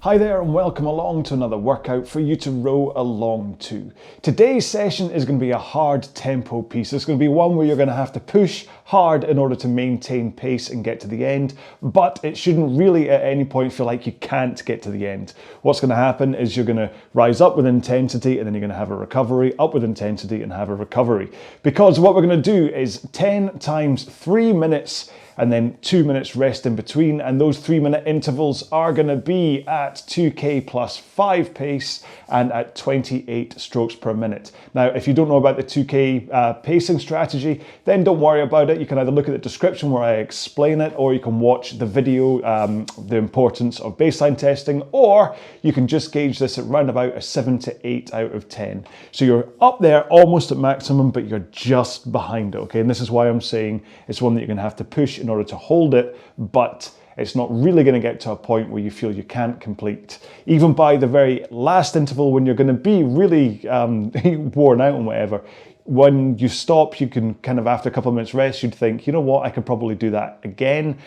Hi there and welcome along to another workout for you to row along to. Today's session is going to be a hard tempo piece. It's going to be one where you're going to have to push hard in order to maintain pace and get to the end, but it shouldn't really at any point feel like you can't get to the end. What's going to happen is you're going to rise up with intensity and then you're going to have a recovery, up with intensity and have a recovery. Because what we're going to do is 10 times 3 minutes and then 2 minutes rest in between, and those 3-minute intervals are going to be at 2k plus 5 pace and at 28 strokes per minute. Now, if you don't know about the 2k pacing strategy, then don't worry about it. You can either look at the description where I explain it, or you can watch the video, the importance of baseline testing, or you can just gauge this at round about a 7 to 8 out of 10. So you're up there almost at maximum, but you're just behind it, okay? And this is why I'm saying it's one that you're going to have to push in order to hold it, but it's not really going to get to a point where you feel you can't complete. Even by the very last interval, when you're going to be really worn out and whatever, when you stop, you can kind of, after a couple of minutes rest, you'd think, you know what, I could probably do that again.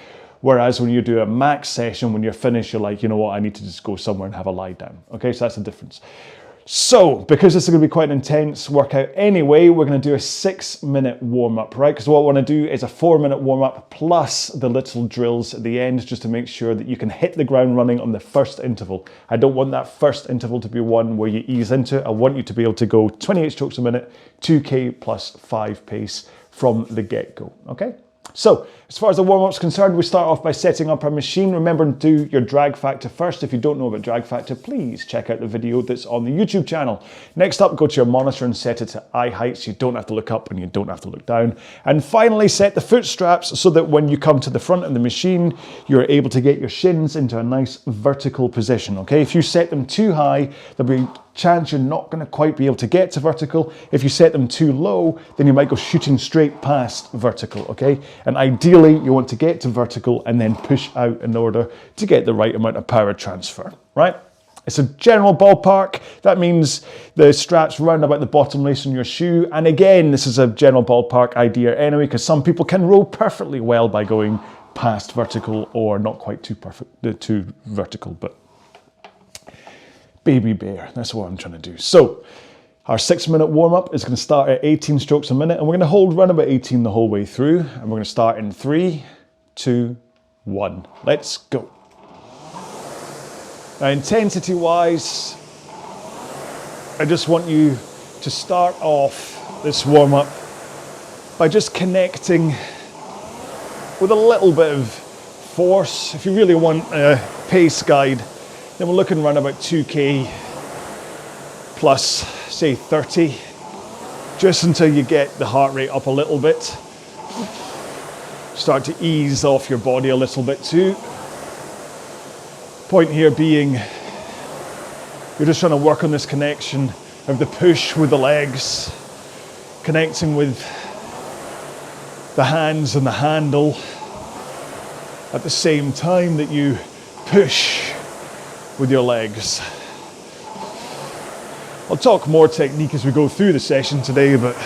Whereas when you do a max session, when you're finished, you're like, you know what, I need to just go somewhere and have a lie down. Okay, so that's the difference. So, because this is going to be quite an intense workout anyway, we're going to do a 6-minute warm-up, right? Because what I want to do is a 4-minute warm-up plus the little drills at the end, just to make sure that you can hit the ground running on the first interval. I don't want that first interval to be one where you ease into it. I want you to be able to go 28 strokes a minute, 2k plus 5 pace from the get-go, okay? So, as far as the warm-up is concerned, we start off by setting up our machine. Remember to do your drag factor first. If you don't know about drag factor, please check out the video that's on the YouTube channel. Next up, go to your monitor and set it to eye height so you don't have to look up and you don't have to look down. And finally, set the foot straps so that when you come to the front of the machine, you're able to get your shins into a nice vertical position, okay? If you set them too high, there'll be chance you're not going to quite be able to get to vertical. If you set them too low, then you might go shooting straight past vertical, okay? And ideally, you want to get to vertical and then push out in order to get the right amount of power transfer, right? It's a general ballpark. That means the straps round about the bottom lace on your shoe. And again, this is a general ballpark idea anyway, because some people can row perfectly well by going past vertical or not quite too vertical, but baby bear, that's what I'm trying to do. So our 6-minute warm-up is going to start at 18 strokes a minute, and we're going to hold around about 18 the whole way through, and we're going to start in 3, 2, 1. Let's go. Now, intensity wise, I just want you to start off this warm-up by just connecting with a little bit of force. If you really want a pace guide, then we're looking around about 2k plus, say, 30, just until you get the heart rate up a little bit. Start to ease off your body a little bit too. Point here being, you're just trying to work on this connection of the push with the legs, connecting with the hands and the handle at the same time that you push with your legs. I'll talk more technique as we go through the session today, but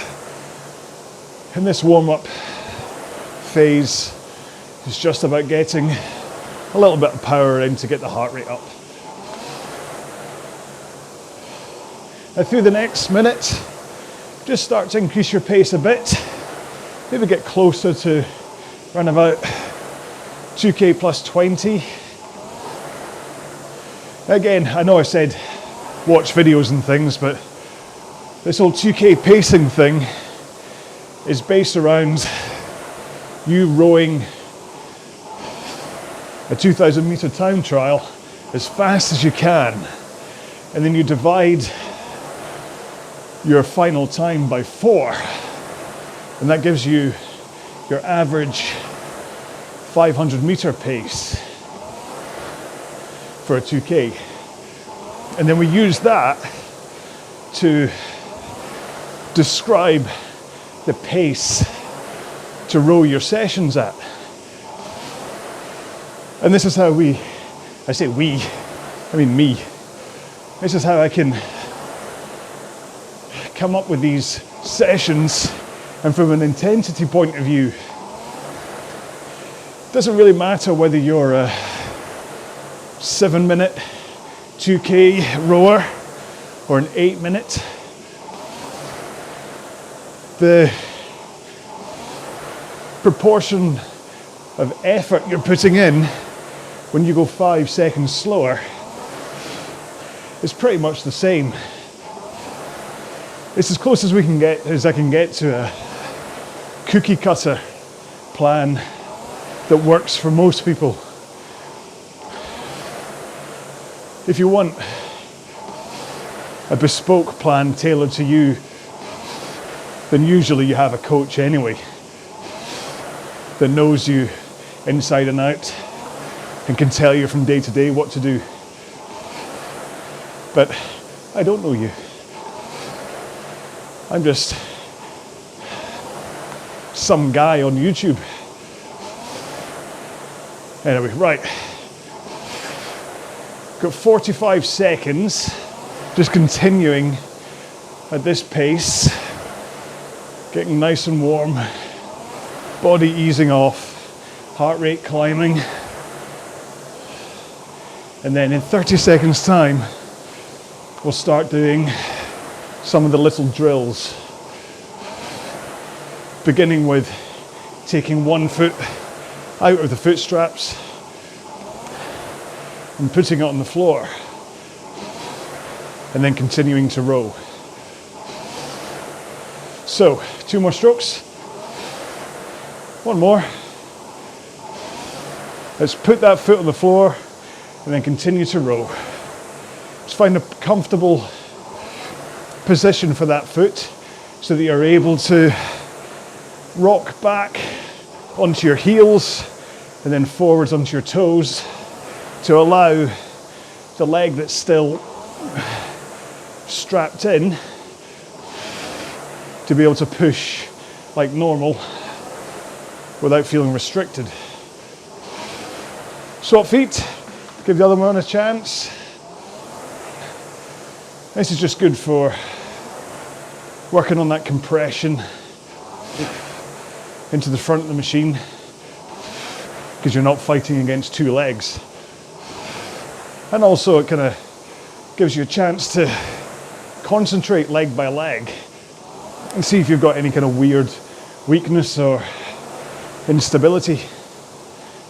in this warm-up phase, it's just about getting a little bit of power in to get the heart rate up. Now through the next minute, just start to increase your pace a bit. Maybe get closer to around about 2k plus 20. Again, I know I said watch videos and things, but this whole 2k pacing thing is based around you rowing a 2,000 meter time trial as fast as you can, and then you divide your final time by 4, and that gives you your average 500 meter pace for a 2k. And then we use that to describe the pace to row your sessions at. And this is how I say we, I mean me. This is how I can come up with these sessions, and from an intensity point of view, it doesn't really matter whether you're a 7-minute 2K rower or an 8-minute, the proportion of effort you're putting in when you go 5 seconds slower is pretty much the same. It's as close as I can get to a cookie cutter plan that works for most people. If you want a bespoke plan tailored to you, then usually you have a coach anyway that knows you inside and out and can tell you from day to day what to do. But I don't know you. I'm just some guy on YouTube. Anyway, right. Got 45 seconds, just continuing at this pace, getting nice and warm, body easing off, heart rate climbing. And then in 30 seconds time, we'll start doing some of the little drills, beginning with taking one foot out of the foot straps and putting it on the floor, and then continuing to row. So, 2 more strokes, 1 more. Let's put that foot on the floor and then continue to row. Just find a comfortable position for that foot so that you're able to rock back onto your heels and then forwards onto your toes to allow the leg that's still strapped in to be able to push like normal without feeling restricted. Swap feet, give the other one a chance. This is just good for working on that compression into the front of the machine because you're not fighting against 2 legs. And also it kind of gives you a chance to concentrate leg by leg and see if you've got any kind of weird weakness or instability.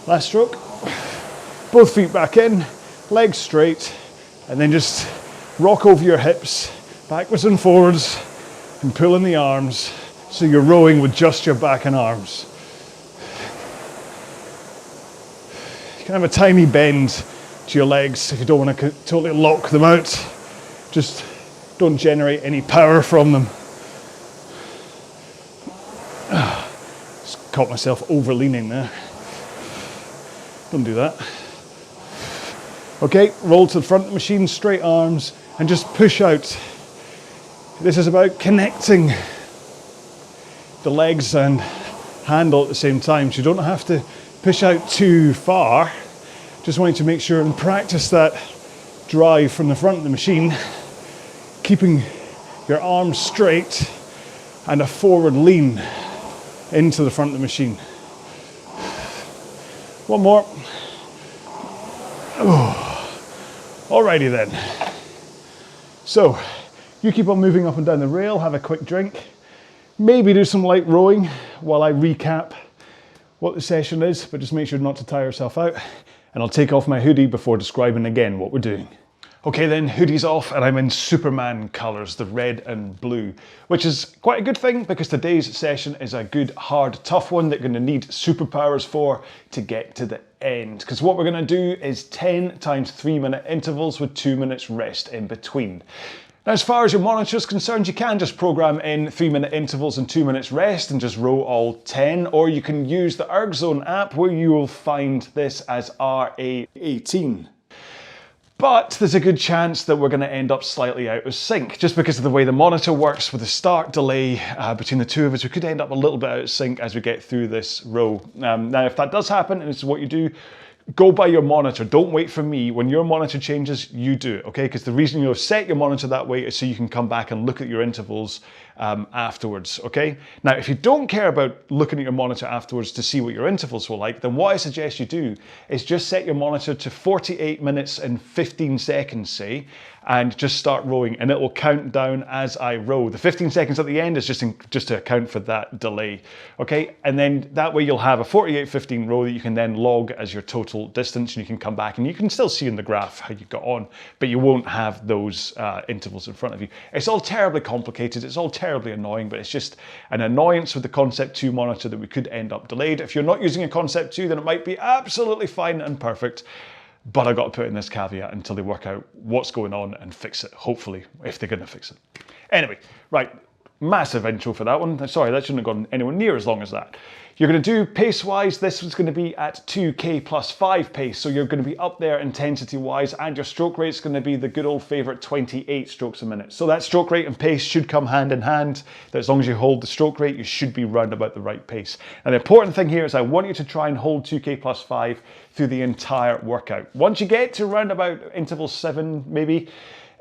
Last stroke. Both feet back in, legs straight, and then just rock over your hips, backwards and forwards, and pull in the arms so you're rowing with just your back and arms. You can have a tiny bend to your legs if you don't want to totally lock them out. Just don't generate any power from them. Just caught myself over leaning there. Don't do that. Okay, roll to the front of the machine, straight arms, and just push out. This is about connecting the legs and handle at the same time, so you don't have to push out too far. Just wanting to make sure and practice that drive from the front of the machine, keeping your arms straight and a forward lean into the front of the machine. 1 more. Alrighty then. So, you keep on moving up and down the rail, have a quick drink, maybe do some light rowing while I recap what the session is, but just make sure not to tire yourself out. And I'll take off my hoodie before describing again what we're doing. Okay then, hoodie's off and I'm in Superman colours, the red and blue, which is quite a good thing because today's session is a good, hard, tough one that you're going to need superpowers for to get to the end. Because what we're going to do is 10 times 3-minute intervals with 2 minutes rest in between. Now, as far as your monitor is concerned, you can just program in 3-minute intervals and 2 minutes rest and just row all 10, or you can use the ErgZone app where you will find this as RA18. But there's a good chance that we're going to end up slightly out of sync just because of the way the monitor works with the start delay between the two of us. We could end up a little bit out of sync as we get through this row. Now, if that does happen, and this is what you do, go by your monitor. Don't wait for me. When your monitor changes, you do it, okay? Because the reason you've set your monitor that way is so you can come back and look at your intervals afterwards, okay? Now, if you don't care about looking at your monitor afterwards to see what your intervals were like, then what I suggest you do is just set your monitor to 48 minutes and 15 seconds, say, and just start rowing, and it will count down as I row. The 15 seconds at the end is just to account for that delay, okay? And then that way you'll have a 48-15 row that you can then log as your total distance, and you can come back and you can still see in the graph how you got on, but you won't have those intervals in front of you. It's all terribly complicated, it's all terribly annoying, but it's just an annoyance with the Concept 2 monitor that we could end up delayed. If you're not using a Concept 2, then it might be absolutely fine and perfect. But I got to put in this caveat until they work out what's going on and fix it, hopefully, if they're going to fix it. Anyway, right, massive intro for that one. Sorry, that shouldn't have gone anywhere near as long as that. You're going to do pace-wise, this was going to be at 2k plus 5 pace, so you're going to be up there intensity-wise, and your stroke rate's going to be the good old favourite 28 strokes a minute. So that stroke rate and pace should come hand in hand, that as long as you hold the stroke rate, you should be round about the right pace. And the important thing here is I want you to try and hold 2k plus 5 through the entire workout. Once you get to round about interval 7, maybe,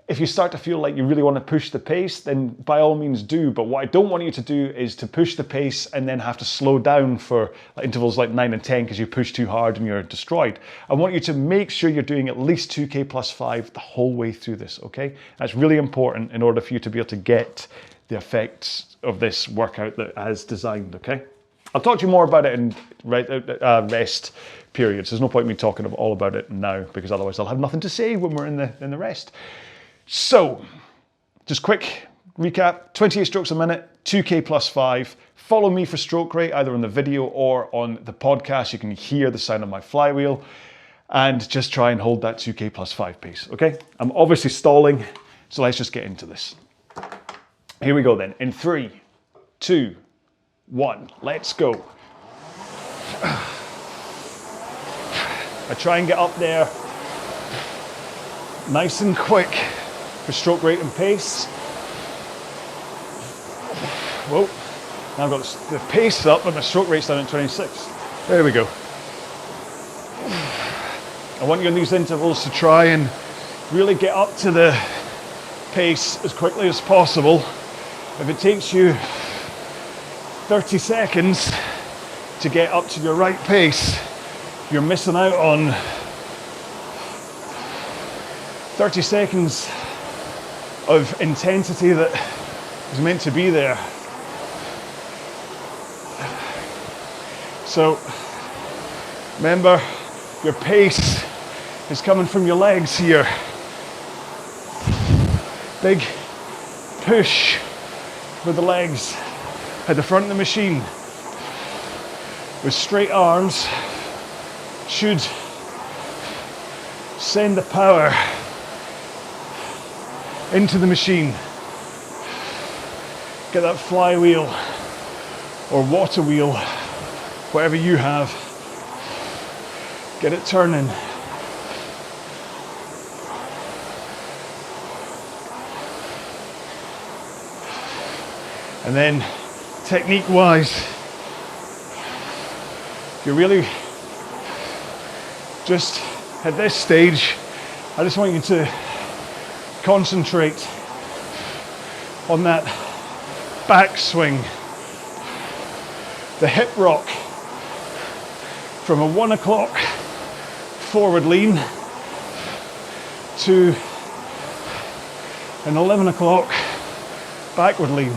if you start to feel like you really want to push the pace, then by all means do. But what I don't want you to do is to push the pace and then have to slow down for intervals like 9 and 10 because you push too hard and you're destroyed. I want you to make sure you're doing at least 2k plus 5 the whole way through this, okay? That's really important in order for you to be able to get the effects of this workout that as designed, okay? I'll talk to you more about it in rest periods. There's no point in me talking all about it now because otherwise I'll have nothing to say when we're in the rest. So, just quick recap, 28 strokes a minute, 2k plus 5. Follow me for stroke rate, either on the video or on the podcast. You can hear the sound of my flywheel. And just try and hold that 2k plus 5 pace, okay? I'm obviously stalling, so let's just get into this. Here we go then, in 3, 2, 1, let's go. I try and get up there nice and quick for stroke rate and pace. Whoa, now I've got the pace up, but my stroke rate's down at 26. There we go. I want you in these intervals to try and really get up to the pace as quickly as possible. If it takes you 30 seconds to get up to your right pace, you're missing out on 30 seconds of intensity that is meant to be there. So remember, your pace is coming from your legs here. Big push with the legs at the front of the machine with straight arms should send the power into the machine. Get that flywheel or water wheel, whatever you have, get it turning. And then technique wise, you really just at this stage, I just want you to concentrate on that backswing, the hip rock from a 1 o'clock forward lean to an 11 o'clock backward lean.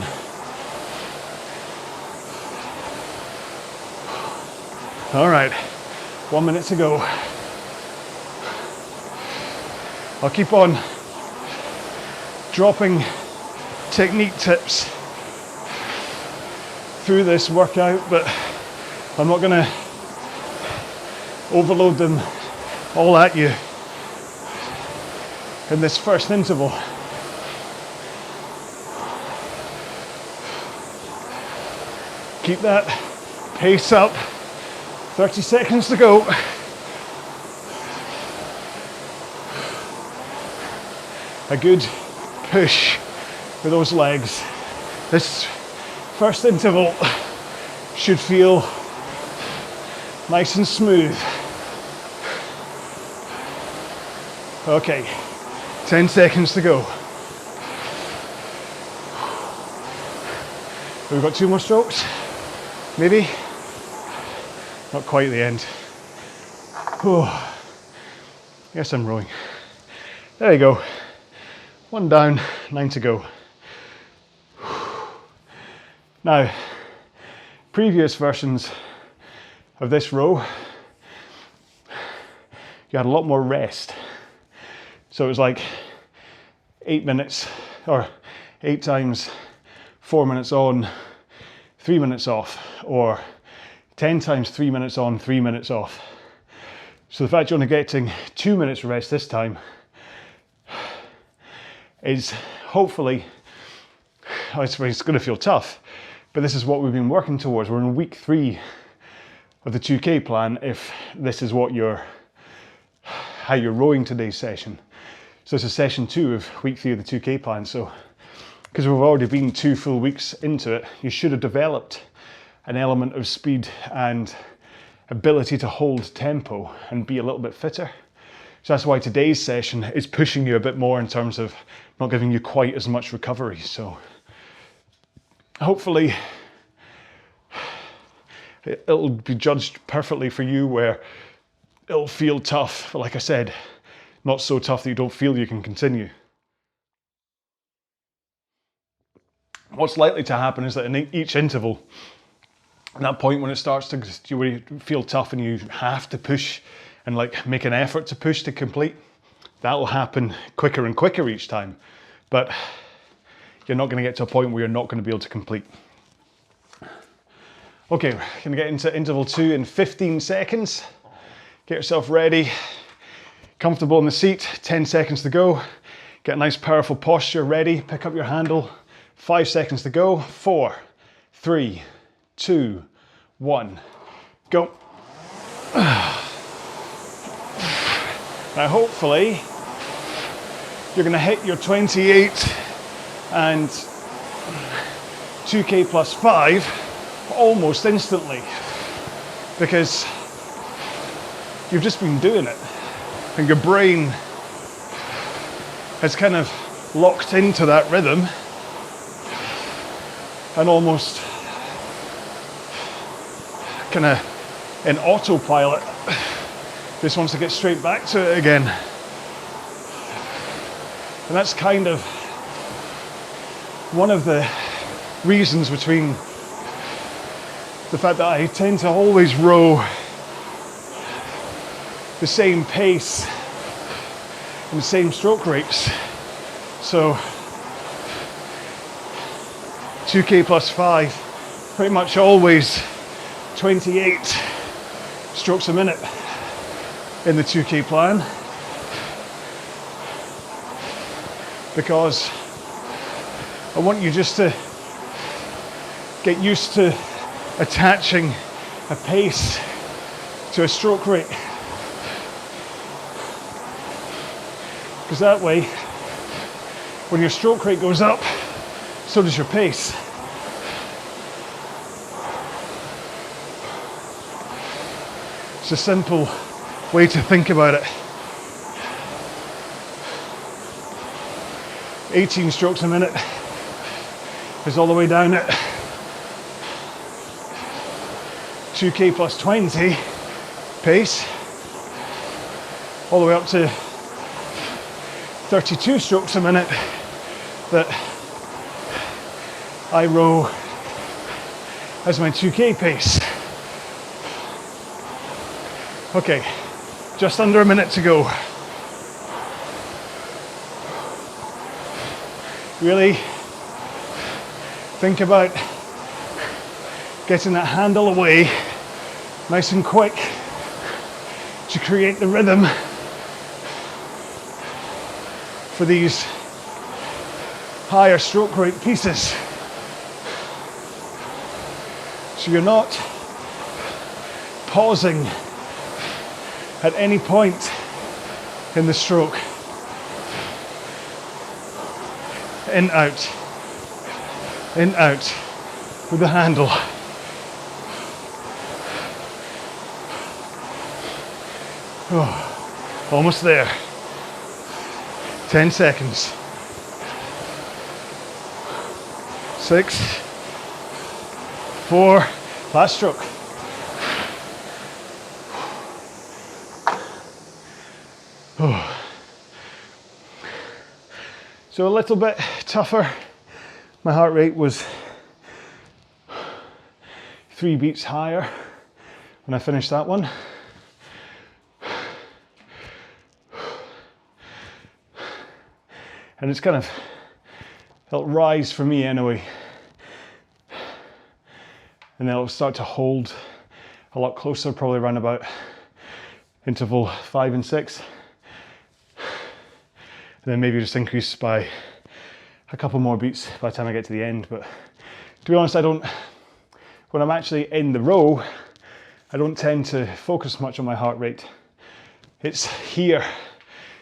All right, 1 minute to go. I'll keep on dropping technique tips through this workout, but I'm not going to overload them all at you in this first interval. Keep that pace up. 30 seconds to go. A good push with those legs. This first interval should feel nice and smooth. Okay, 10 seconds to go. We've got 2 more strokes, maybe. Not quite the end. Oh, yes, I'm rowing. There you go. 1 down, 9 to go. Now, previous versions of this row, you had a lot more rest. So it was like 8 minutes, or 8 times 4 minutes on, 3 minutes off, or 10 times 3 minutes on, 3 minutes off. So the fact you're only getting 2 minutes rest this time is hopefully, I suppose it's going to feel tough, but this is what we've been working towards. We're in week 3 of the 2K plan if this is what how you're rowing today's session. So this is session 2 of week 3 of the 2K plan. So because we've already been 2 full weeks into it, you should have developed an element of speed and ability to hold tempo and be a little bit fitter. So that's why today's session is pushing you a bit more in terms of not giving you quite as much recovery. So hopefully it'll be judged perfectly for you where it'll feel tough, but like I said, not so tough that you don't feel you can continue. What's likely to happen is that in each interval, at that point when it starts to where you feel tough and you have to push and like make an effort to push to complete, that'll happen quicker and quicker each time. But you're not going to get to a point where you're not going to be able to complete. Okay, we're going to get into interval 2 in 15 seconds. Get yourself ready, comfortable in the seat, 10 seconds to go. Get a nice powerful posture ready, pick up your handle, 5 seconds to go, 4, 3, 2, 1, go. Now hopefully you're going to hit your 28 and 2K plus 5 almost instantly, because you've just been doing it and your brain has kind of locked into that rhythm and almost kind of in autopilot just wants to get straight back to it again. And that's kind of one of the reasons between the fact that I tend to always row the same pace and the same stroke rates. So 2K plus 5, pretty much always 28 strokes a minute in the 2K plan, because I want you just to get used to attaching a pace to a stroke rate, because that way when your stroke rate goes up, so does your pace. It's a simple way to think about it. 18 strokes a minute is all the way down at 2K plus 20 pace, all the way up to 32 strokes a minute that I row as my 2K pace. Okay, just under a minute to go. Really think about getting that handle away nice and quick to create the rhythm for these higher stroke rate pieces. So you're not pausing at any point in the stroke. In, out with the handle. Oh, almost there. 10 seconds. 6, 4, last stroke. So a little bit tougher. My heart rate was 3 beats higher when I finished that one. And it's kind of felt rise for me anyway. And then it'll start to hold a lot closer, probably around about interval 5 and 6. And then maybe just increase by a couple more beats by the time I get to the end. But to be honest, when I'm actually in the row, I don't tend to focus much on my heart rate. It's here,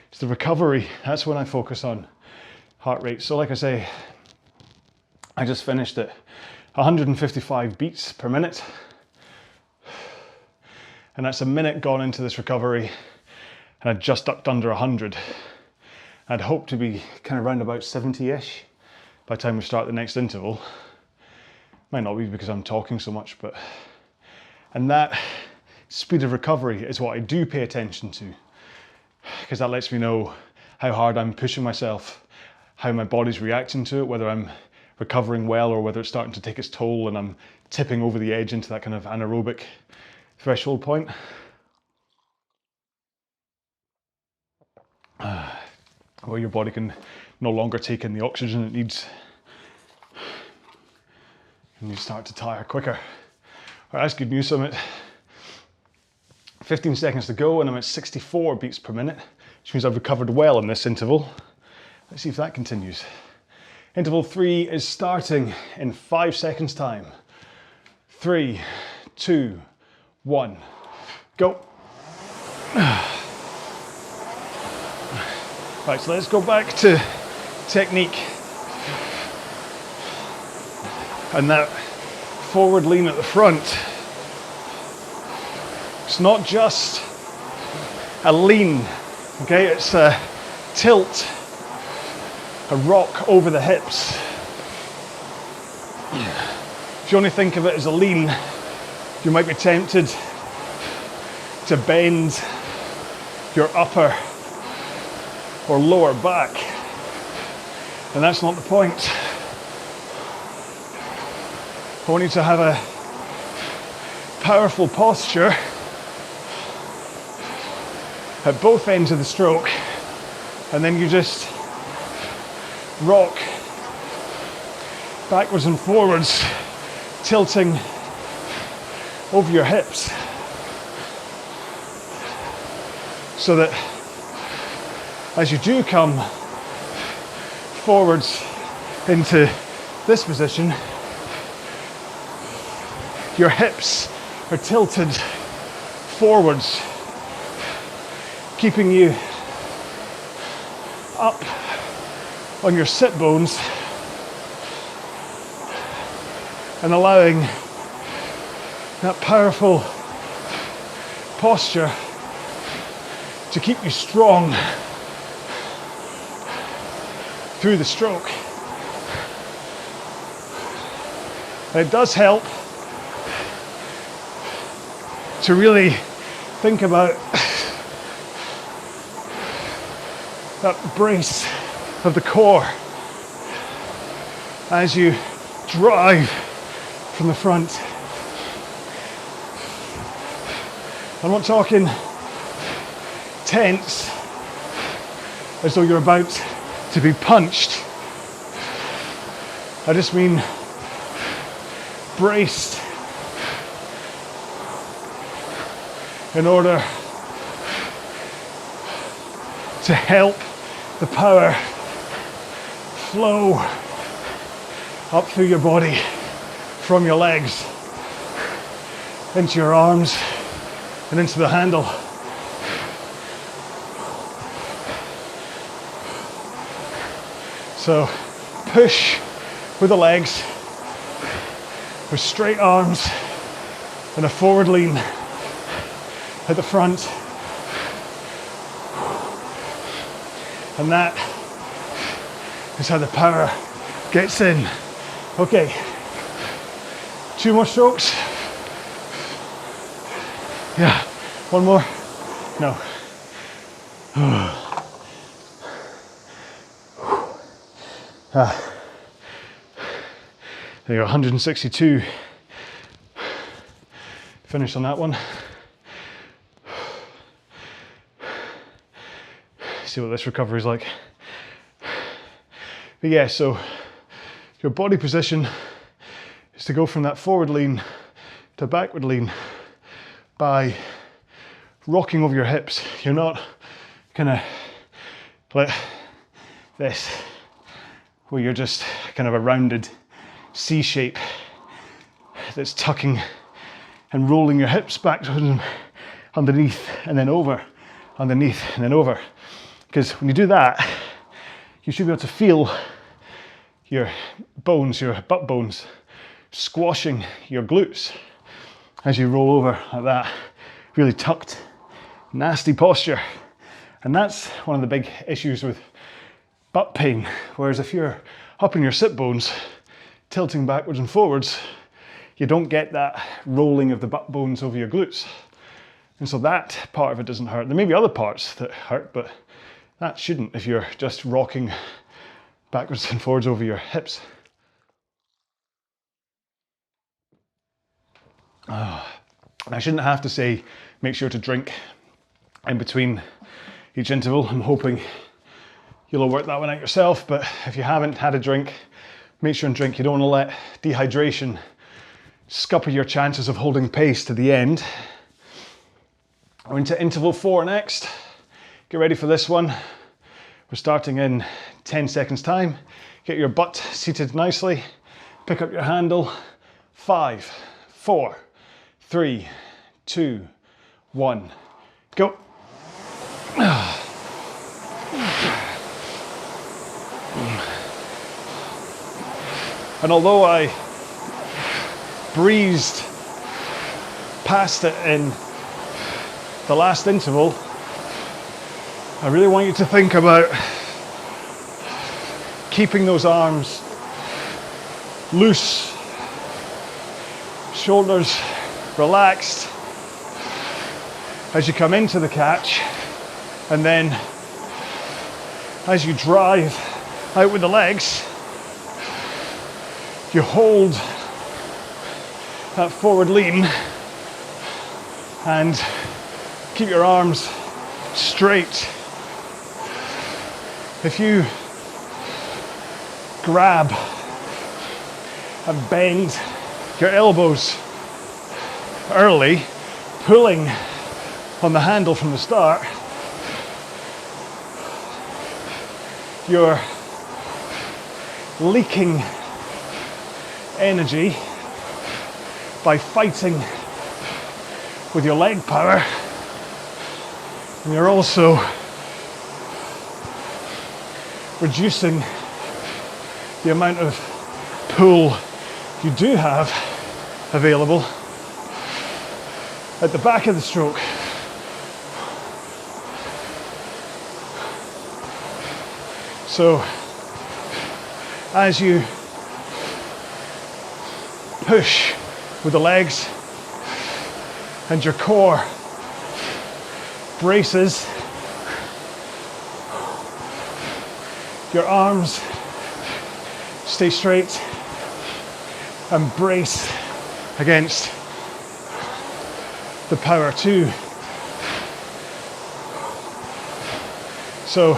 it's the recovery, that's when I focus on heart rate. So like I say, I just finished at 155 beats per minute. And that's a minute gone into this recovery, and I just ducked under 100. I'd hope to be kind of round about 70-ish by the time we start the next interval. Might not be because I'm talking so much, but... And that speed of recovery is what I do pay attention to, because that lets me know how hard I'm pushing myself, how my body's reacting to it, whether I'm recovering well or whether it's starting to take its toll and I'm tipping over the edge into that kind of anaerobic threshold point. Where your body can no longer take in the oxygen it needs, and you start to tire quicker. All right, that's good news. I'm at 15 seconds to go and I'm at 64 beats per minute, which means I've recovered well in this interval. Let's see if that continues. Interval 3 is starting in 5 seconds time. 3, 2, 1, go. Right, so let's go back to technique. And that forward lean at the front. It's not just a lean, okay? It's a tilt, a rock over the hips. If you only think of it as a lean, you might be tempted to bend your upper or lower back, and that's not the point. I want you to have a powerful posture at both ends of the stroke, and then you just rock backwards and forwards, tilting over your hips, so that as you do come forwards into this position, your hips are tilted forwards, keeping you up on your sit bones and allowing that powerful posture to keep you strong through the stroke. And it does help to really think about that brace of the core as you drive from the front. I'm not talking tense as though you're about to be punched. I just mean braced in order to help the power flow up through your body from your legs into your arms and into the handle. So push with the legs, with straight arms and a forward lean at the front. And that is how the power gets in. Okay. 2 more strokes. Yeah, 1 more. No. There you go, 162. Finish on that one. See what this recovery is like. But yeah, so your body position is to go from that forward lean to backward lean by rocking over your hips. You're not gonna like this, where you're just kind of a rounded C shape that's tucking and rolling your hips back underneath and then over, underneath and then over. Because when you do that, you should be able to feel your bones, your butt bones, squashing your glutes as you roll over like that. Really tucked, nasty posture. And that's one of the big issues with butt pain. Whereas if you're up in your sit bones, tilting backwards and forwards, you don't get that rolling of the butt bones over your glutes. And so that part of it doesn't hurt. There may be other parts that hurt, but that shouldn't if you're just rocking backwards and forwards over your hips. I shouldn't have to say make sure to drink in between each interval. I'm hoping you'll all work that one out yourself, but if you haven't had a drink, make sure and drink. You don't want to let dehydration scupper your chances of holding pace to the end. We're into interval 4 next. Get ready for this one. We're starting in 10 seconds time. Get your butt seated nicely. Pick up your handle. 5, 4, 3, 2, 1, go. And although I breezed past it in the last interval, I really want you to think about keeping those arms loose, shoulders relaxed as you come into the catch, and then as you drive out with the legs, you hold that forward lean and keep your arms straight. If you grab and bend your elbows early, pulling on the handle from the start, you're leaking energy by fighting with your leg power, and you're also reducing the amount of pull you do have available at the back of the stroke. So as you push with the legs and your core braces, your arms stay straight and brace against the power too. So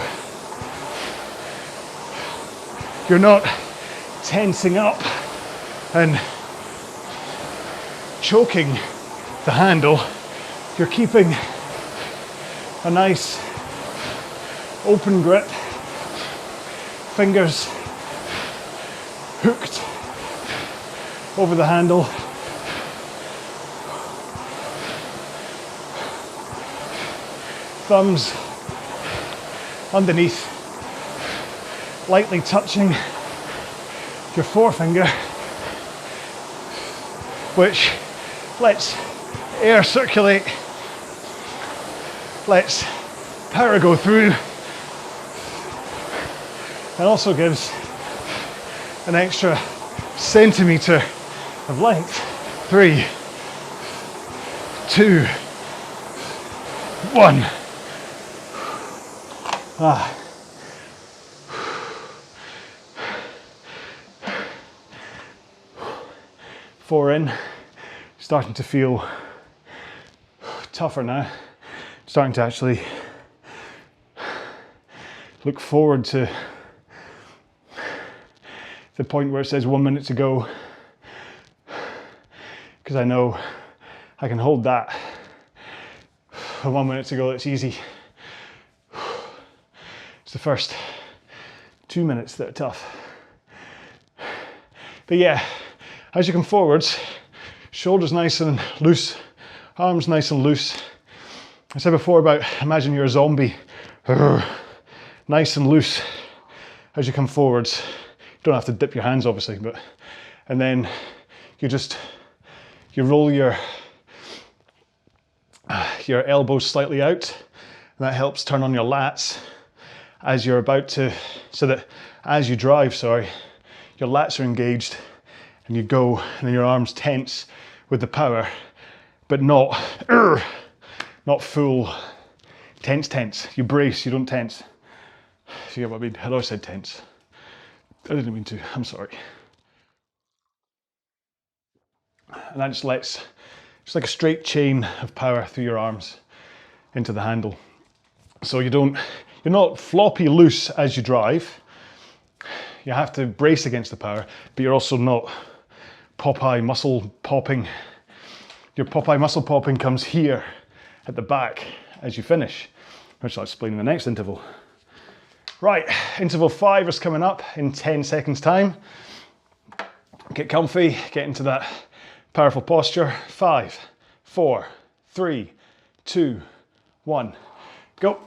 you're not tensing up and choking the handle. You're keeping a nice open grip, fingers hooked over the handle. Thumbs underneath, lightly touching your forefinger, which lets air circulate, lets power go through, and also gives an extra centimeter of length 3, 2, 1. 4 in, starting to feel tougher now. Starting to actually look forward to the point where it says 1 minute to go, because I know I can hold that. 1 minute to go, it's easy. It's the first 2 minutes that are tough. But yeah, as you come forwards, shoulders nice and loose, arms nice and loose. I said before about imagine you're a zombie. Nice and loose as you come forwards. You don't have to dip your hands obviously, but and then you roll your elbows slightly out, and that helps turn on your lats as you're about to, so that as you drive, sorry, your lats are engaged and you go, and then your arms tense with the power, but not full tense. You brace, you don't tense. If you get what I mean. I know I said tense. I didn't mean to, I'm sorry. And that just lets, it's like a straight chain of power through your arms into the handle. So you're not floppy loose as you drive. You have to brace against the power, but you're also not Popeye muscle popping. Your Popeye muscle popping comes here at the back as you finish, which I'll explain in the next interval. Right, interval 5 is coming up in 10 seconds time. Get comfy, get into that powerful posture. 5, 4, 3, 2, 1, go.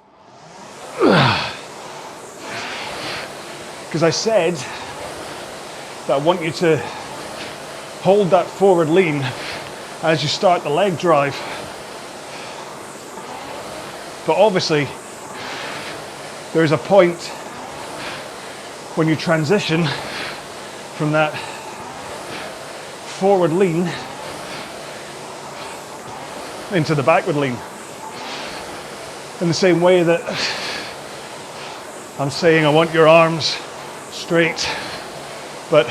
Because I said that I want you to hold that forward lean as you start the leg drive. But obviously, there's a point when you transition from that forward lean into the backward lean. In the same way that I'm saying I want your arms straight, but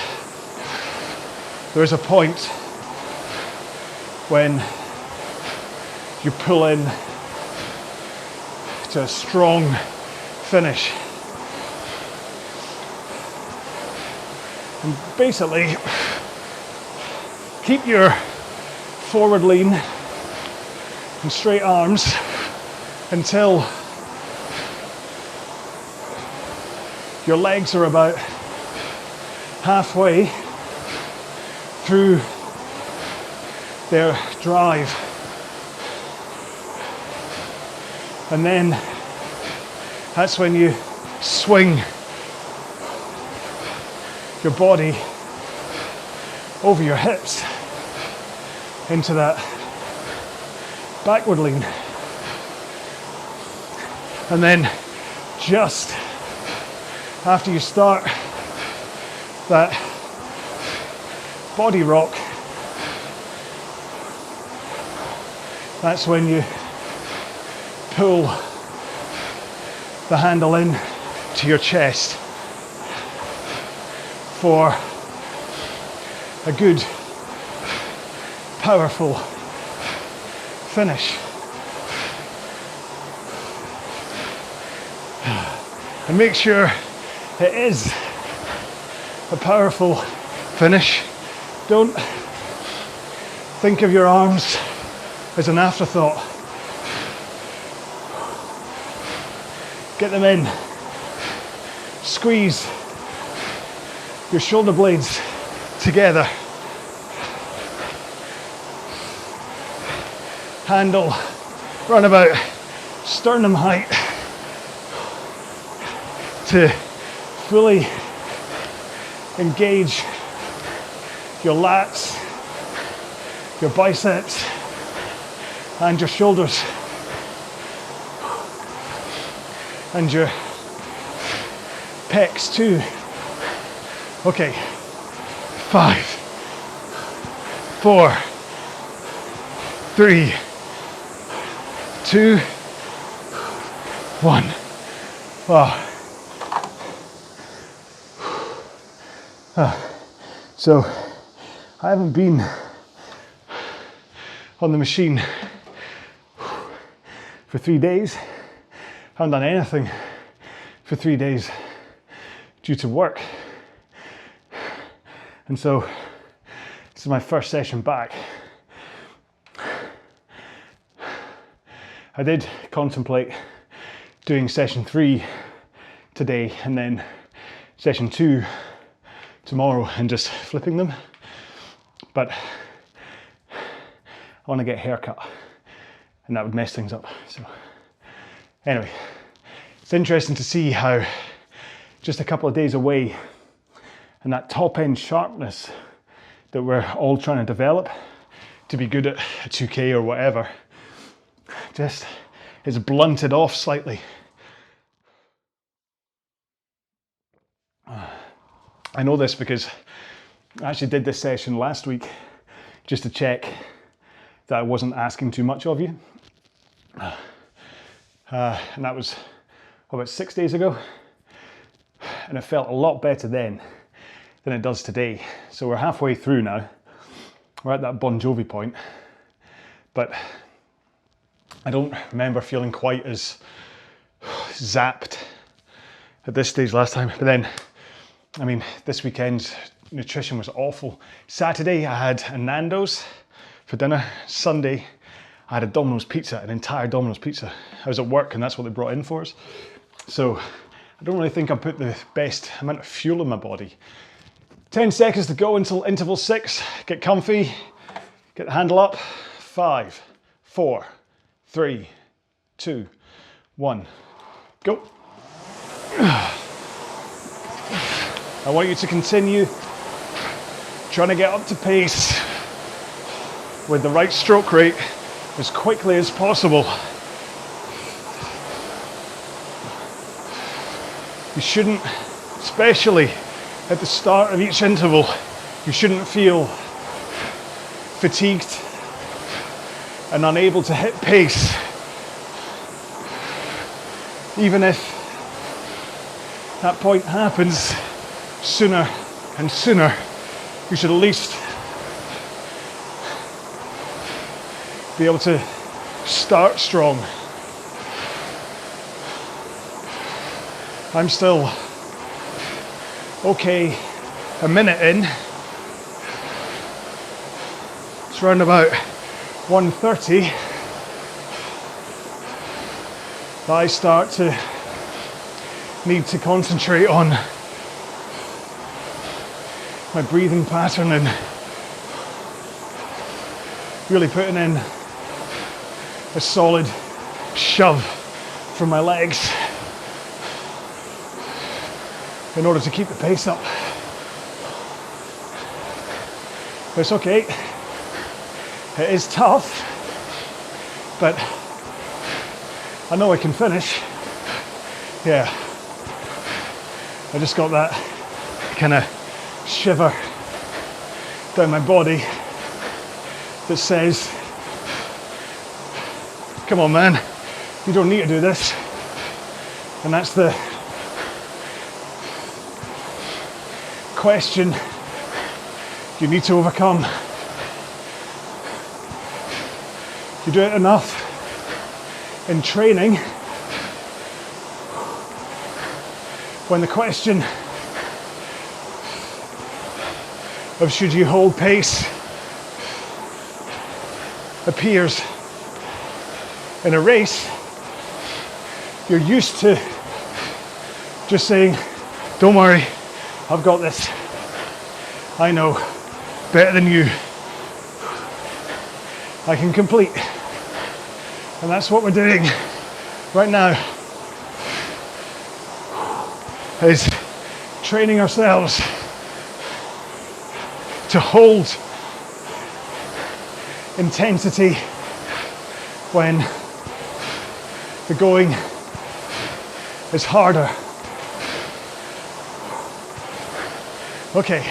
there's a point when you pull in to a strong finish. And basically, keep your forward lean and straight arms until your legs are about halfway through their drive. And then that's when you swing your body over your hips into that backward lean. And then just after you start that body rock, that's when you pull the handle in to your chest for a good, powerful finish. And make sure it is a powerful finish. Don't think of your arms as an afterthought. Get them in. Squeeze your shoulder blades together. Handle run about sternum height to fully engage your lats, your biceps, and your shoulders, and your pecs too. Okay, 5, 4, 3, 2, 1. Wow. So I haven't been on the machine for 3 days. Haven't done anything for 3 days due to work. And so this is my first session back. I did contemplate doing session 3 today and then session 2 tomorrow and just flipping them, but I want to get a haircut and that would mess things up. So anyway, it's interesting to see how just a couple of days away and that top end sharpness that we're all trying to develop to be good at a 2K or whatever just is blunted off slightly. I know this because I actually did this session last week just to check that I wasn't asking too much of you. And that was about 6 days ago. And it felt a lot better then than it does today. So we're halfway through now. We're at that Bon Jovi point. But I don't remember feeling quite as zapped at this stage last time. But then, I mean, this weekend's nutrition was awful. Saturday, I had a Nando's for dinner. Sunday, I had a Domino's pizza, an entire Domino's pizza. I was at work and that's what they brought in for us. So I don't really think I put the best amount of fuel in my body. 10 seconds to go until interval 6. Get comfy, get the handle up. 5, 4, 3, 2, 1, go. I want you to continue trying to get up to pace with the right stroke rate as quickly as possible. You shouldn't, especially at the start of each interval, you shouldn't feel fatigued and unable to hit pace. Even if that point happens sooner and sooner, you should at least be able to start strong. I'm still okay, a minute in. It's around about 1:30 that I start to need to concentrate on my breathing pattern and really putting in a solid shove from my legs in order to keep the pace up. But it's okay. It is tough, but I know I can finish. Yeah. I just got that kind of shiver down my body that says, come on man, you don't need to do this. And that's the question you need to overcome. You do it enough in training, when the question of should you hold pace appears in a race, you're used to just saying, don't worry, I've got this. I know better than you. I can complete. And that's what we're doing right now, is training ourselves to hold intensity when the going is harder. Okay,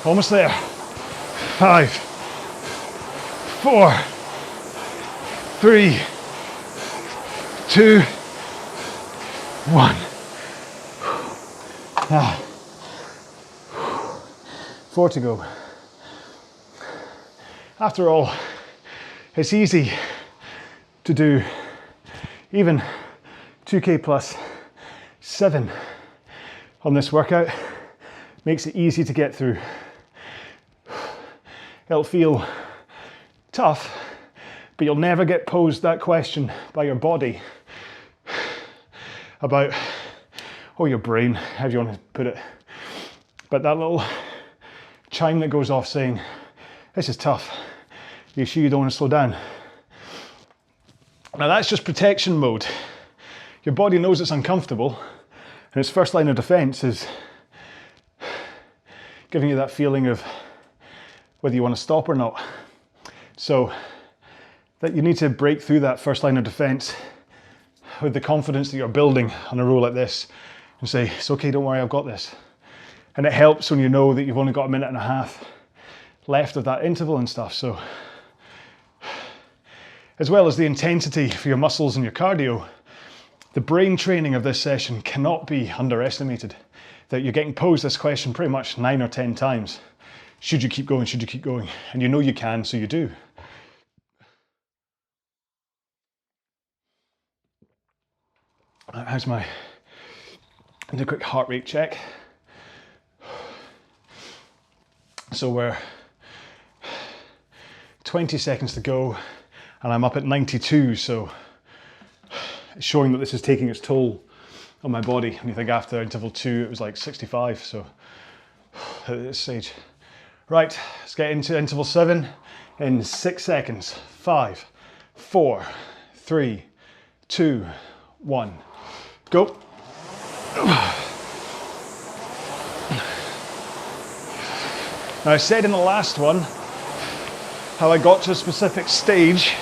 almost there. 5, 4, 3, 2, 1. 4 to go. After all, it's easy to do even 2K plus 7 on this workout. Makes it easy to get through. It'll feel tough, but you'll never get posed that question by your body about, or your brain, however you want to put it. But that little chime that goes off saying, this is tough. Are you sure you don't want to slow down? Now that's just protection mode. Your body knows it's uncomfortable, and its first line of defense is giving you that feeling of whether you want to stop or not. So that you need to break through that first line of defense with the confidence that you're building on a row like this and say, it's okay, don't worry, I've got this. And it helps when you know that you've only got a minute and a half left of that interval and stuff. So, as well as the intensity for your muscles and your cardio, the brain training of this session cannot be underestimated. That you're getting posed this question pretty much 9 or 10 times. Should you keep going? Should you keep going? And you know you can, so you do. How's my, do a quick heart rate check. So we're 20 seconds to go and I'm up at 92, so it's showing that this is taking its toll on my body. And you think after interval 2 it was like 65, so at this stage. Right, let's get into interval 7 in 6 seconds. 5, 4, 3, 2, 1. Go. Now I said in the last one how I got to a specific stage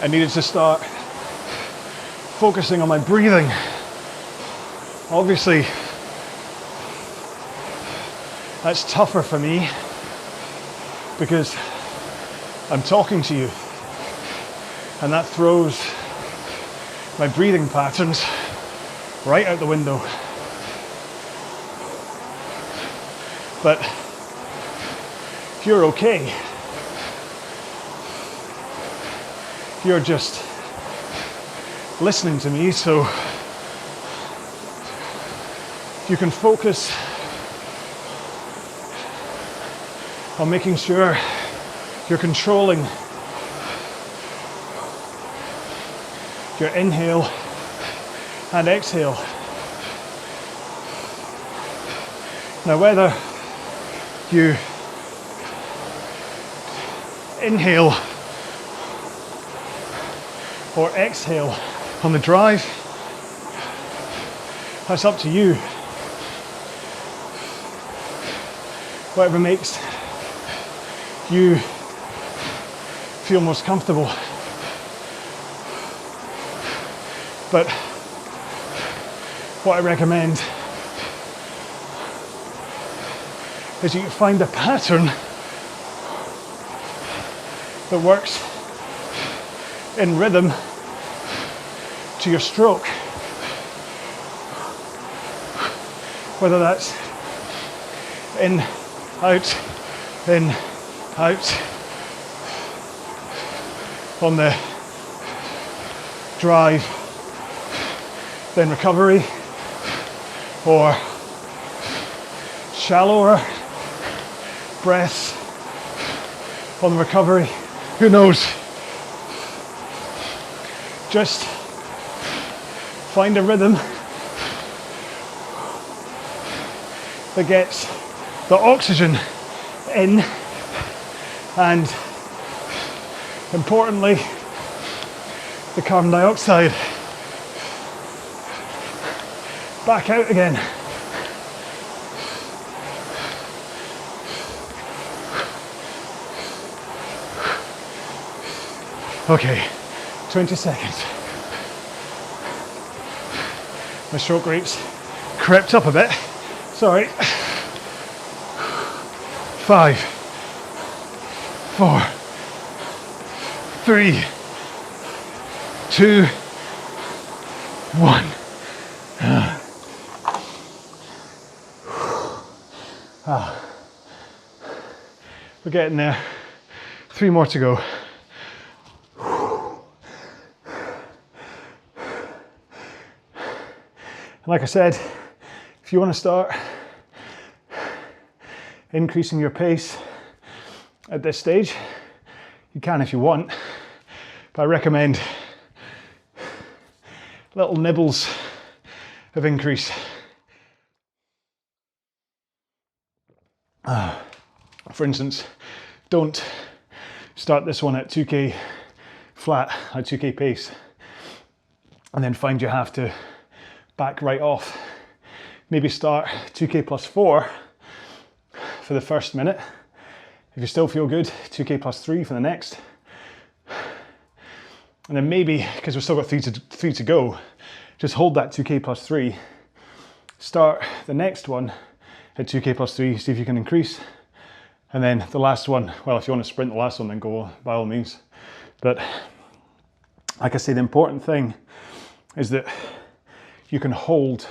I needed to start focusing on my breathing. Obviously that's tougher for me because I'm talking to you and that throws my breathing patterns right out the window. But you're okay. You're just listening to me, so you can focus on making sure you're controlling your inhale and exhale. Now whether you inhale or exhale on the drive, that's up to you. Whatever makes you feel most comfortable. But what I recommend is you find a pattern that works in rhythm to your stroke. Whether that's in, out, on the drive, then recovery, or shallower breaths on the recovery, who knows? Just find a rhythm that gets the oxygen in and, importantly, the carbon dioxide back out again. Okay, 20 seconds. My stroke rate's crept up a bit. Sorry. 5, 4, 3, 2, 1. We're getting there. 3 more to go. Like I said, if you want to start increasing your pace at this stage, you can if you want, but I recommend little nibbles of increase. For instance, don't start this one at 2k flat, at 2k pace, and then find you have to back right off. Maybe start 2k plus 4 for the first minute. If you still feel good, 2k plus 3 for the next. And then maybe, because we've still got three to go, just hold that 2k plus 3. Start the next one at 2k plus 3, see if you can increase. And then the last one, well, if you want to sprint the last one, then go by all means. But like I say, the important thing is that you can hold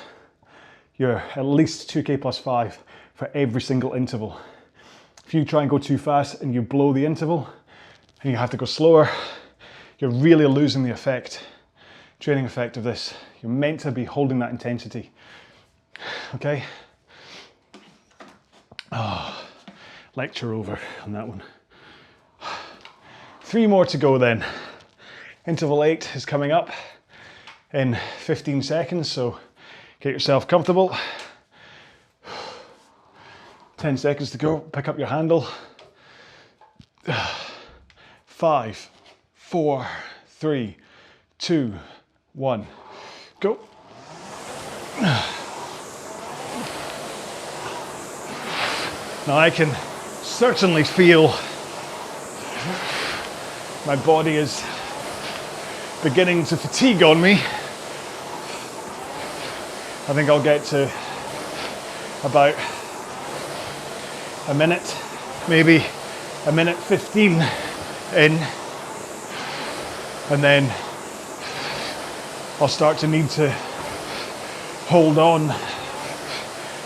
your at least 2k plus 5 for every single interval. If you try and go too fast and you blow the interval and you have to go slower, you're really losing the training effect of this. You're meant to be holding that intensity. Okay? Oh, lecture over on that one. 3 more to go then. Interval 8 is coming up in 15 seconds, so get yourself comfortable. 10 seconds to go, pick up your handle. 5, 4, 3, 2, 1, go. Now I can certainly feel my body is beginning to fatigue on me. I think I'll get to about a minute, maybe a minute 15 in, and then I'll start to need to hold on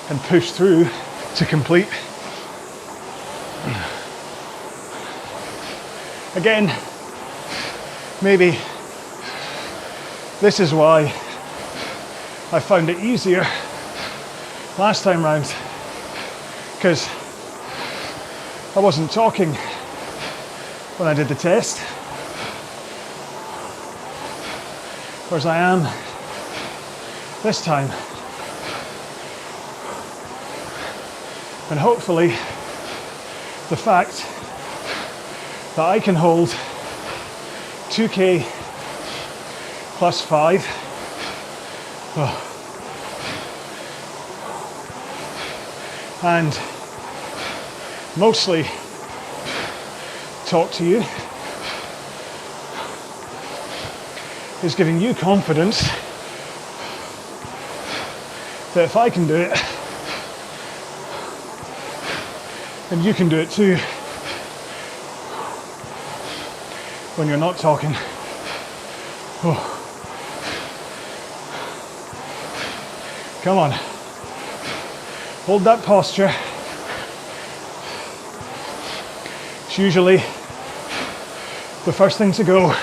and push through to complete. Again, maybe this is why I found it easier last time round, because I wasn't talking when I did the test, whereas I am this time. And hopefully the fact that I can hold 2k plus 5 and mostly talk to you is giving you confidence that if I can do it, then you can do it too when you're not talking. Oh. Come on, hold that posture. It's usually the first thing to go.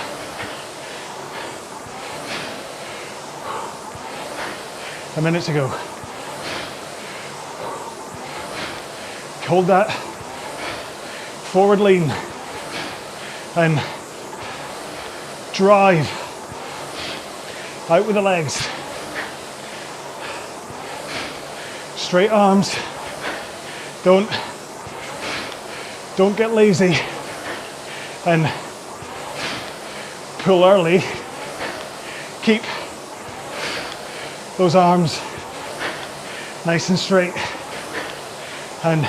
A minute to go. Hold that forward lean and drive out with the legs. Straight arms. Don't get lazy and pull early. Keep those arms nice and straight and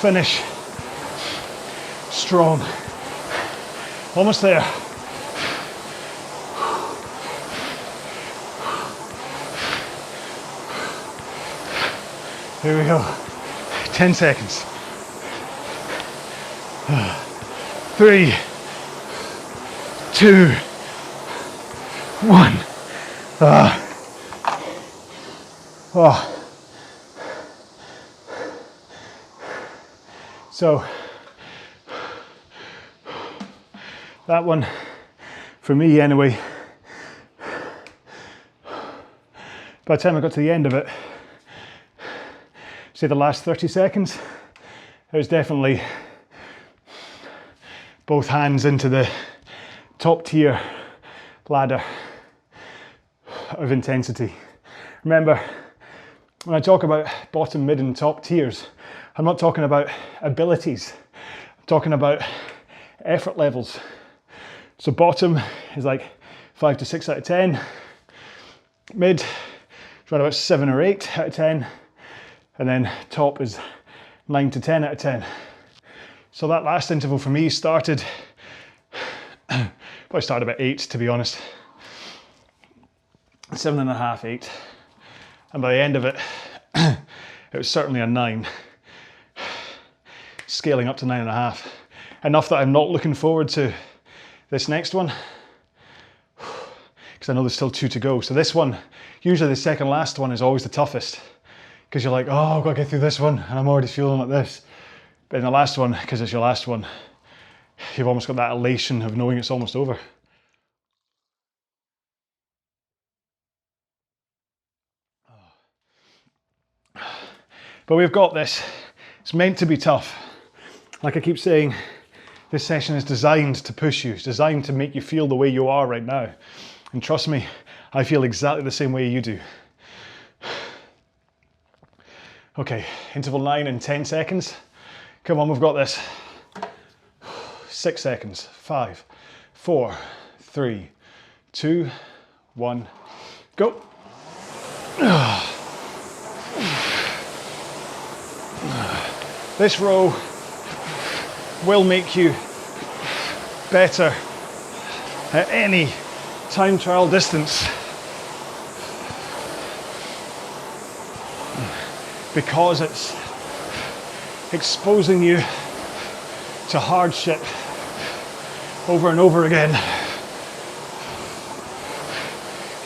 finish strong. Almost there. Here we go. 10 seconds. 3, 2, 1. So that one, for me anyway, by the time I got to the end of it, say the last 30 seconds, it was definitely both hands into the top tier ladder of intensity. Remember, when I talk about bottom, mid and top tiers, I'm not talking about abilities, I'm talking about effort levels. So bottom is like 5 to 6 out of 10, mid is around about 7 or 8 out of 10, and then top is 9 to 10 out of 10. So that last interval for me started, probably started about 8 to be honest, 7.5, 8, and by the end of it, it was certainly a 9, scaling up to 9.5. Enough that I'm not looking forward to this next one, because I know there's still 2 to go. So this one, usually the second last one is always the toughest, because you're like, oh, I've got to get through this one, and I'm already feeling like this. But in the last one, because it's your last one, you've almost got that elation of knowing it's almost over. But we've got this. It's meant to be tough. Like I keep saying, this session is designed to push you. It's designed to make you feel the way you are right now. And trust me, I feel exactly the same way you do. Okay, interval 9 in 10 seconds. Come on, we've got this. 6 seconds. 5, 4, 3, 2, 1, go. This row will make you better at any time trial distance, because it's exposing you to hardship over and over again.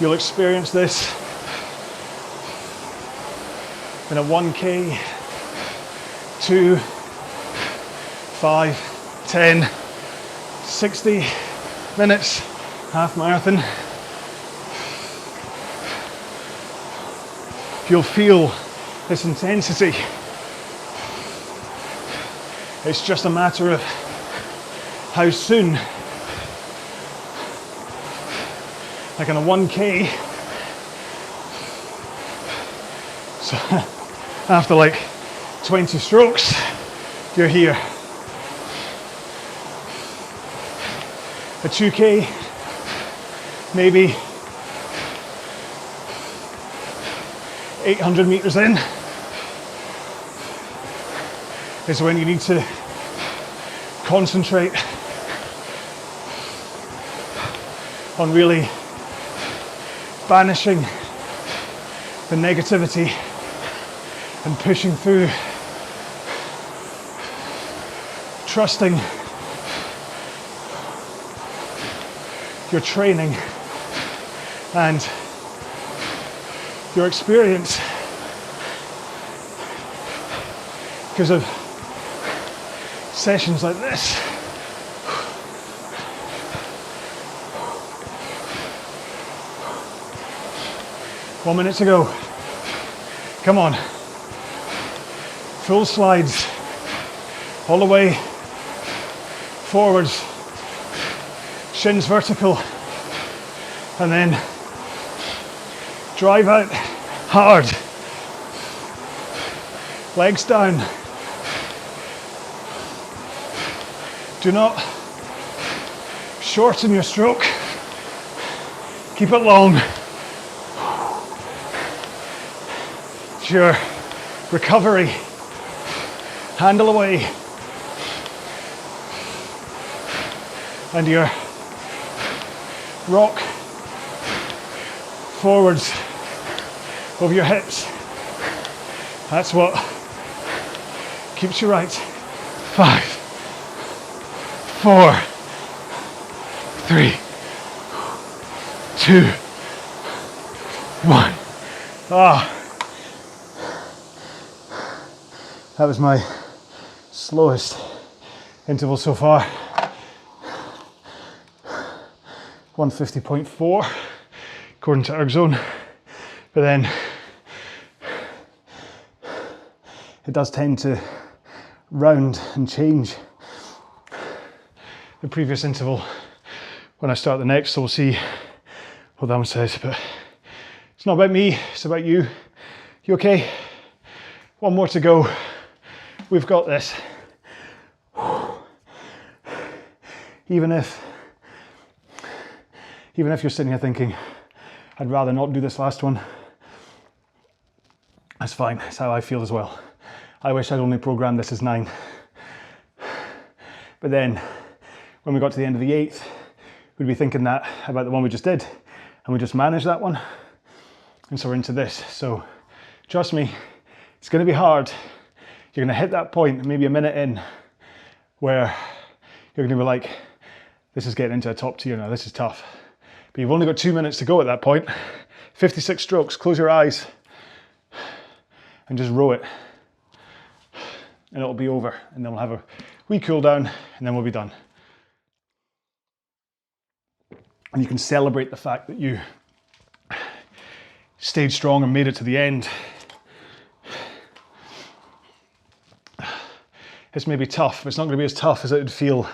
You'll experience this in a 1K, 2, 5, 10, 60 minutes, half marathon. You'll feel this intensity. It's just a matter of how soon. Like on a 1K, so after like 20 strokes, you're here. A 2K, maybe 800 meters in, is when you need to concentrate on really banishing the negativity and pushing through, trusting your training and your experience, because of sessions like this. One minute to go. Come on. Full slides all the way forwards, shins vertical, and then drive out hard, legs down. Do not shorten your stroke, keep it long. It's your recovery, handle away, and your rock forwards over your hips. That's what keeps you right. 5, 4, 3, 2, 1. Ah, that was my slowest interval so far. 150.4 according to ErgZone, but then it does tend to round and change the previous interval when I start the next, so we'll see what that one says. But it's not about me, it's about you. You okay? One more to go. We've got this. Even if you're sitting here thinking, I'd rather not do this last one, that's fine. That's how I feel as well. I wish I'd only programmed this as 9. But then, when we got to the end of the 8th, we'd be thinking that about the one we just did, and we just managed that one. And so we're into this. So trust me, it's going to be hard. You're going to hit that point, maybe a minute in, where you're going to be like, this is getting into a top tier now, this is tough. But you've only got 2 minutes to go at that point. 56 strokes, close your eyes, and just row it. And it'll be over, and then we'll have a wee cool down, and then we'll be done. And you can celebrate the fact that you stayed strong and made it to the end. It's maybe tough, but it's not going to be as tough as it would feel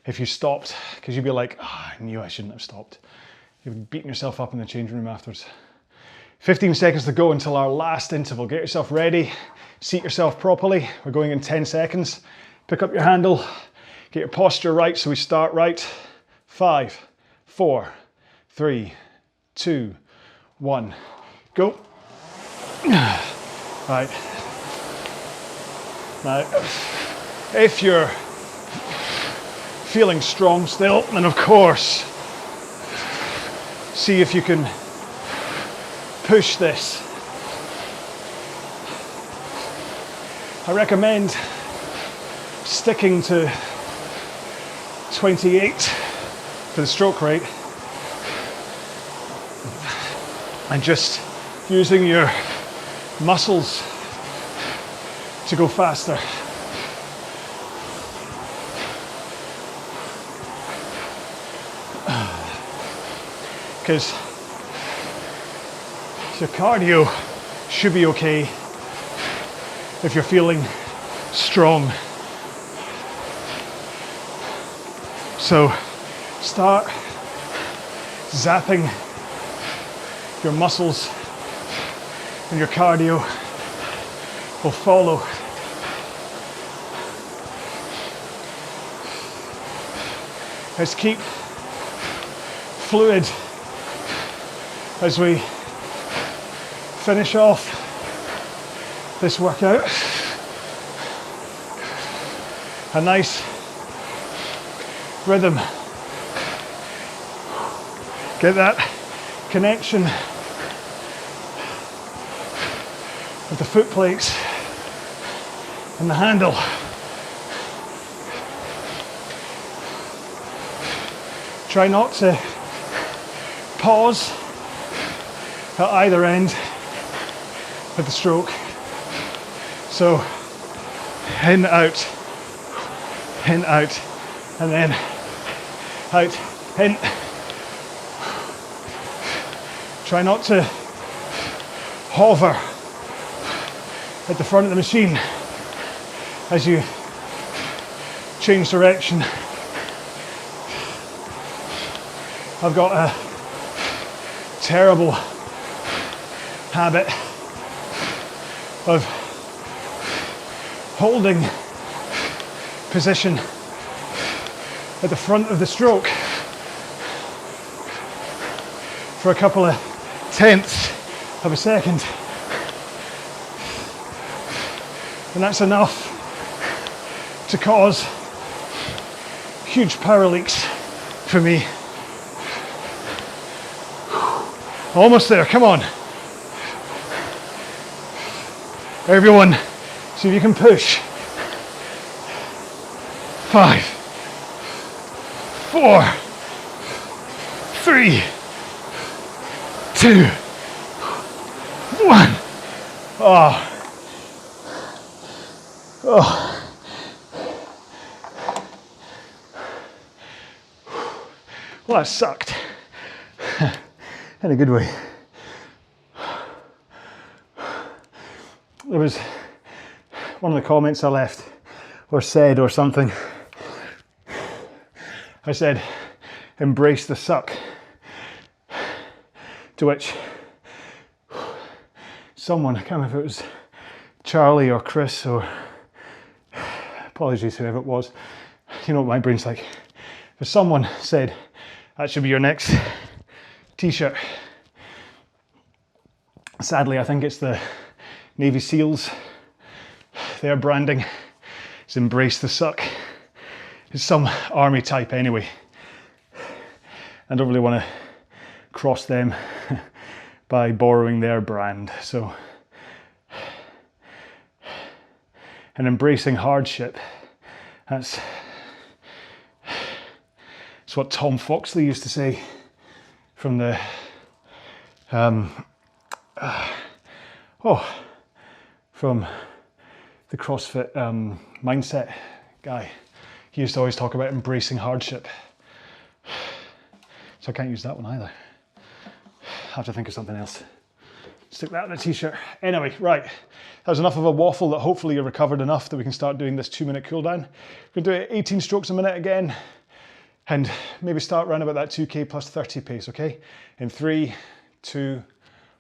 if you stopped, because you'd be like, oh, I knew I shouldn't have stopped. You'd be beating yourself up in the changing room afterwards. 15 seconds to go until our last interval. Get yourself ready, seat yourself properly. We're going in 10 seconds. Pick up your handle, get your posture right so we start right. 5, 4, 3, 2, 1, go. Right. Now, if you're feeling strong still, then of course, see if you can push this. I recommend sticking to 28 for the stroke rate and just using your muscles to go faster. Because your cardio should be okay if you're feeling strong. So start zapping your muscles and your cardio will follow. Let's keep fluid as we finish off this workout. A nice rhythm. Get that connection with the foot plates and the handle. Try not to pause at either end of the stroke. So in, out, and then out, in. Try not to hover at the front of the machine as you change direction. I've got a terrible habit of holding position at the front of the stroke for a couple of tenths of a second, and that's enough to cause huge power leaks for me. Almost there, come on. Everyone, see if you can push. 5, 4, 3, 2, 1. Oh. Oh. Well, that sucked. In a good way. There was one of the comments I left or said or something. I said, embrace the suck. To which someone, I can't remember if it was Charlie or Chris or, apologies whoever it was, you know what my brain's like. But someone said, that should be your next t-shirt. Sadly, I think it's the Navy SEALs. Their branding is embrace the suck. It's some army type anyway. I don't really want to cross them by borrowing their brand. So, and embracing hardship, that's what Tom Foxley used to say from the from the CrossFit mindset guy. He used to always talk about embracing hardship. So I can't use that one either. I have to think of something else. Stick that in a t-shirt. Anyway, right. That was enough of a waffle that hopefully you're recovered enough that we can start doing this 2-minute cool down. We're gonna do it 18 strokes a minute again, and maybe start around about that 2K plus 30 pace, okay? In 3, 2,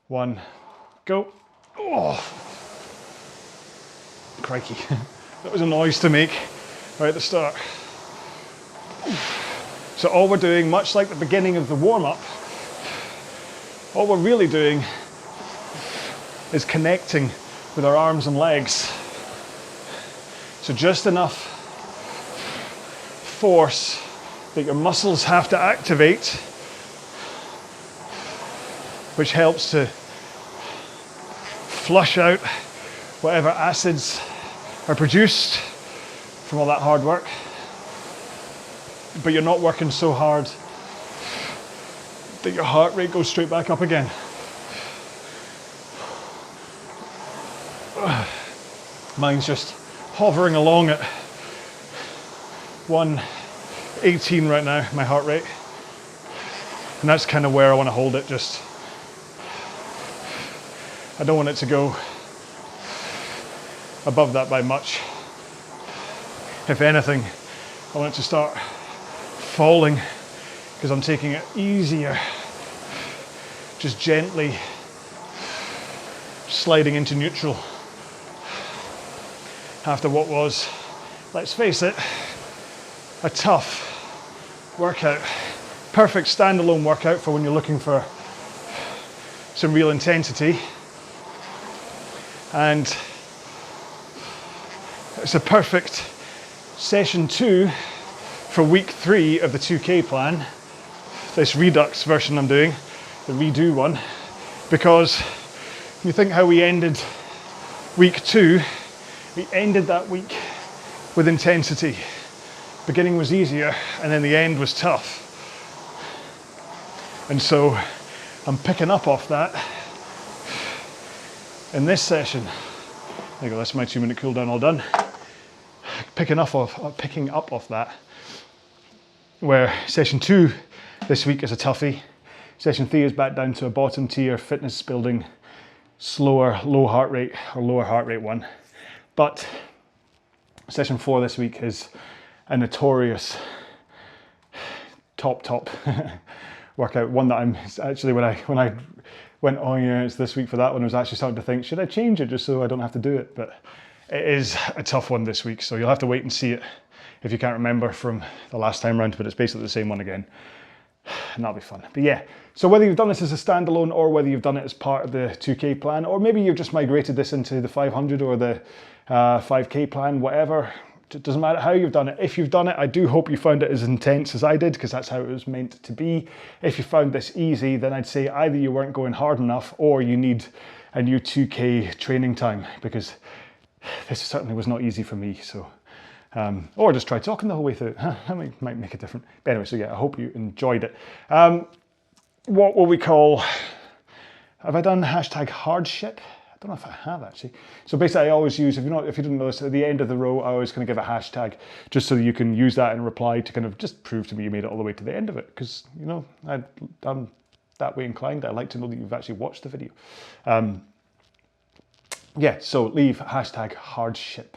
1, go. Oh, crikey. That was a noise to make right at the start. So all we're doing, much like the beginning of the warm-up, all we're really doing is connecting with our arms and legs. So just enough force that your muscles have to activate, which helps to flush out whatever acids are produced from all that hard work. But you're not working so hard that your heart rate goes straight back up again. Mine's just hovering along at 118 right now, my heart rate. And that's kind of where I want to hold it. Just, I don't want it to go above that by much. If anything, I want it to start falling because I'm taking it easier, just gently sliding into neutral after what was, let's face it, a tough workout. Perfect standalone workout for when you're looking for some real intensity, and it's a perfect session 2 for week 3 of the 2K plan, this Redux version I'm doing, the redo one, because you think how we ended week 2, we ended that week with intensity. Beginning was easier and then the end was tough. And so I'm picking up off that in this session. There you go, that's my 2-minute cool down all done. Picking up off that, where session 2 this week is a toughie. Session 3 is back down to a bottom tier fitness building, slower, low heart rate or lower heart rate one. But session 4 this week is a notorious top workout. One that I'm actually, when I went, oh yeah, it's this week for that one, I was actually starting to think, should I change it just so I don't have to do it? But it is a tough one this week, so you'll have to wait and see it if you can't remember from the last time round, but it's basically the same one again. And that'll be fun. But yeah, so whether you've done this as a standalone or whether you've done it as part of the 2K plan, or maybe you've just migrated this into the 500 or the 5K plan, whatever, it doesn't matter how you've done it. If you've done it, I do hope you found it as intense as I did, because that's how it was meant to be. If you found this easy, then I'd say either you weren't going hard enough or you need a new 2K training time, because this certainly was not easy for me. So Or just try talking the whole way through. That might make a difference. But anyway, so yeah, I hope you enjoyed it. What will we call, have I done hashtag hardship? I don't know if I have actually. So basically I always use, if you didn't notice, at the end of the row, I always kind of give a hashtag just so that you can use that in reply to kind of just prove to me you made it all the way to the end of it. Because, I'm that way inclined. I like to know that you've actually watched the video. Yeah, so leave hashtag hardship.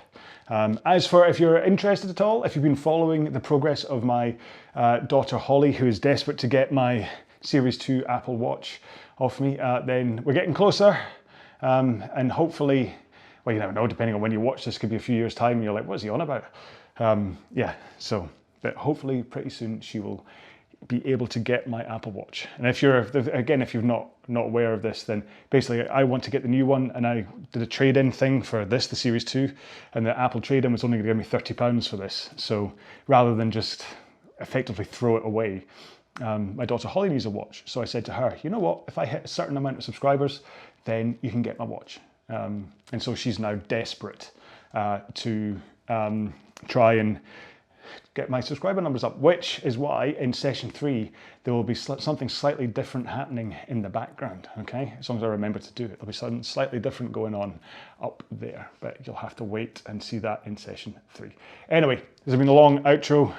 As for if you're interested at all, if you've been following the progress of my daughter Holly, who is desperate to get my Series 2 Apple Watch off me, then we're getting closer. And hopefully, well, you never know, depending on when you watch this, could be a few years' time, and you're like, what's he on about? Yeah, so, but hopefully pretty soon she will be able to get my Apple Watch. And if you're not aware of this, then basically I want to get the new one, and I did a trade-in thing for this, the Series 2, and the Apple trade-in was only going to give me £30 for this. So rather than just effectively throw it away, my daughter Holly needs a watch. So I said to her, you know what, if I hit a certain amount of subscribers, then you can get my watch. And so she's now desperate to try and get my subscriber numbers up, which is why in session 3 there will be something slightly different happening in the background. Okay, as long as I remember to do it, there'll be something slightly different going on up there, but you'll have to wait and see that in session 3. Anyway, this has been a long outro.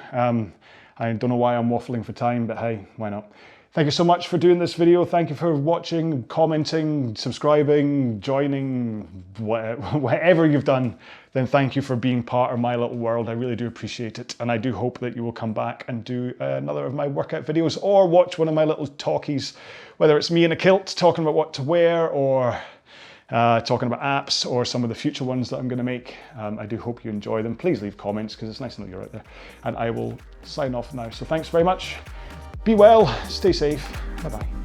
I don't know why I'm waffling for time, but hey, why not? Thank you so much for doing this video. Thank you for watching, commenting, subscribing, joining, whatever you've done. Then thank you for being part of my little world. I really do appreciate it. And I do hope that you will come back and do another of my workout videos, or watch one of my little talkies, whether it's me in a kilt talking about what to wear, or talking about apps, or some of the future ones that I'm going to make. I do hope you enjoy them. Please leave comments, because it's nice to know you're out there. And I will sign off now. So thanks very much. Be well, stay safe, bye-bye.